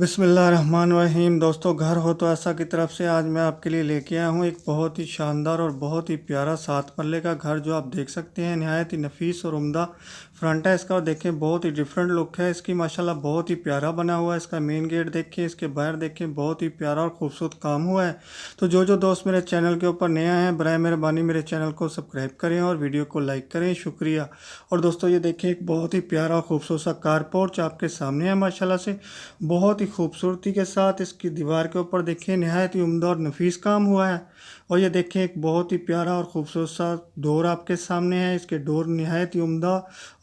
बिस्मिल्लाहिर्रहमानिर्रहीम। दोस्तों, घर हो तो ऐसा की तरफ से आज मैं आपके लिए लेके आया हूँ एक बहुत ही शानदार और बहुत ही प्यारा 7 मरले का घर जो आप देख सकते हैं। नहायत ही नफीस और उम्दा फ्रंट है इसका, और देखें बहुत ही डिफरेंट लुक है इसकी माशाल्लाह। बहुत ही प्यारा बना हुआ है। इसका मेन गेट देखें, इसके बाहर देखें, बहुत ही प्यारा और खूबसूरत काम हुआ है। तो जो दोस्त मेरे चैनल के ऊपर नया है, बराए मेहरबानी मेरे चैनल को सब्सक्राइब करें और वीडियो को लाइक करें, शुक्रिया। और दोस्तों, ये देखें एक बहुत ही प्यारा और खूबसूरत सा कार पोर्च आपके सामने है माशाल्लाह से। बहुत ही खूबसूरती के साथ इसकी दीवार के ऊपर देखिए नहायत ही उम्दा और नफीस काम हुआ है। और ये देखें एक बहुत ही प्यारा और खूबसूरत सा डोर आपके सामने है। इसके डोर नहायत ही उम्दा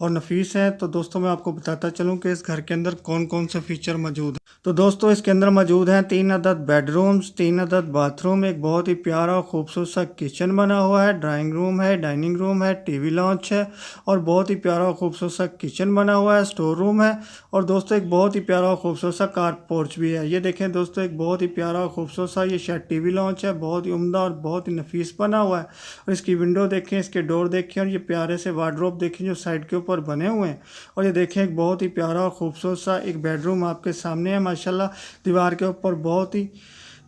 और नफीस है। तो दोस्तों, मैं आपको बताता चलूं कि इस घर के अंदर कौन कौन से फीचर मौजूद हैं। तो दोस्तों, इसके अंदर मौजूद हैं 3 अदद बेडरूम्स, 3 अदद बाथरूम, एक बहुत ही प्यारा और खूबसूरत सा किचन बना हुआ है, ड्राइंग रूम है, डाइनिंग रूम है, टीवी लॉन्च है, और बहुत ही प्यारा और खूबसूरत सा किचन बना हुआ है, स्टोर रूम है। और दोस्तों, एक बहुत ही प्यारा और खूबसूरत सा कार पोर्च भी है। ये देखें दोस्तों, एक बहुत ही प्यारा और खूबसूरत सा ये शायद टीवी लॉन्च है। बहुत ही उम्दा और बहुत ही नफीस बना हुआ है। और इसकी विंडो देखें, इसके डोर देखें, और ये प्यारे से वार्डरोब देखें जो साइड के ऊपर बने हुए हैं। और ये देखें एक बहुत ही प्यारा और खूबसूरत सा एक बेडरूम आपके सामने है माशाल्लाह। दीवार के ऊपर बहुत ही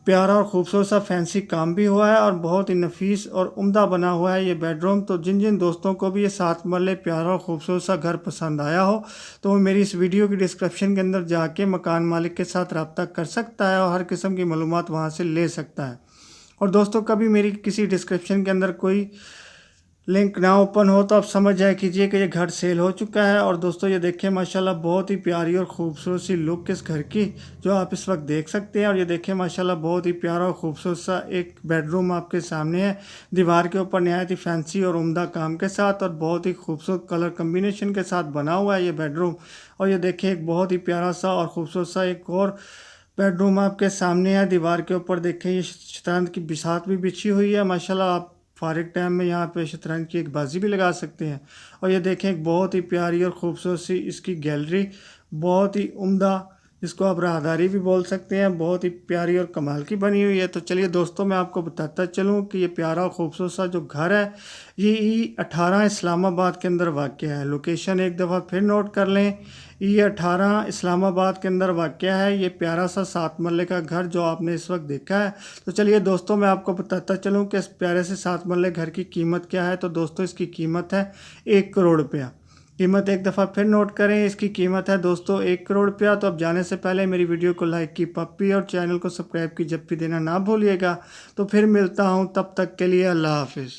प्यारा और खूबसूरत सा फैंसी काम भी हुआ है, और बहुत ही नफीस और उम्दा बना हुआ है ये बेडरूम। तो जिन दोस्तों को भी ये 7 मरले प्यारा और खूबसूरत सा घर पसंद आया हो, तो वो मेरी इस वीडियो की डिस्क्रिप्शन के अंदर जाके मकान मालिक के साथ रब्ता कर सकता है और हर किस्म की मालूमात वहाँ से ले सकता है। और दोस्तों, कभी मेरी किसी डिस्क्रिप्शन के अंदर कोई लिंक ना ओपन हो तो आप समझ जाए कीजिए कि ये घर सेल हो चुका है। और दोस्तों, ये देखें माशाल्लाह बहुत ही प्यारी और खूबसूरत सी लुक इस घर की जो आप इस वक्त देख सकते हैं। और ये देखें माशाल्लाह बहुत ही प्यारा और खूबसूरत सा एक बेडरूम आपके सामने है। दीवार के ऊपर नहायत ही फैंसी और उम्दा काम के साथ और बहुत ही खूबसूरत कलर कम्बिनेशन के साथ बना हुआ है ये बेडरूम। और ये देखें एक बहुत ही प्यारा सा और खूबसूरत सा एक और बेडरूम आपके सामने है। दीवार के ऊपर देखें ये शतरंज की बिसात भी बिछी हुई है माशाल्लाह। आप फारिग टाइम में यहाँ पे शतरंज की एक बाजी भी लगा सकते हैं। और ये देखें एक बहुत ही प्यारी और खूबसूरत सी इसकी गैलरी, बहुत ही उम्दा, जिसको आप राहदारी भी बोल सकते हैं, बहुत ही प्यारी और कमाल की बनी हुई है। तो चलिए दोस्तों, मैं आपको बताता चलूँ कि ये प्यारा और खूबसूरत सा जो घर है ये E18 इस्लामाबाद के अंदर वाक़या है। लोकेशन एक दफ़ा फिर नोट कर लें, E18 इस्लामाबाद के अंदर वाक़या है ये प्यारा सा 7 मरले का घर जो आपने इस वक्त देखा है। तो चलिए दोस्तों, मैं आपको बताता चलूँ कि इस प्यारे से 7 मरले घर की कीमत क्या है। तो दोस्तों, इसकी कीमत है 1 करोड़ रुपया। कीमत एक दफ़ा फिर नोट करें, इसकी कीमत है दोस्तों 1 करोड़ रुपया। तो अब जाने से पहले मेरी वीडियो को लाइक की पप्पी और चैनल को सब्सक्राइब की जब भी देना ना भूलिएगा। तो फिर मिलता हूँ, तब तक के लिए अल्लाह हाफिज़।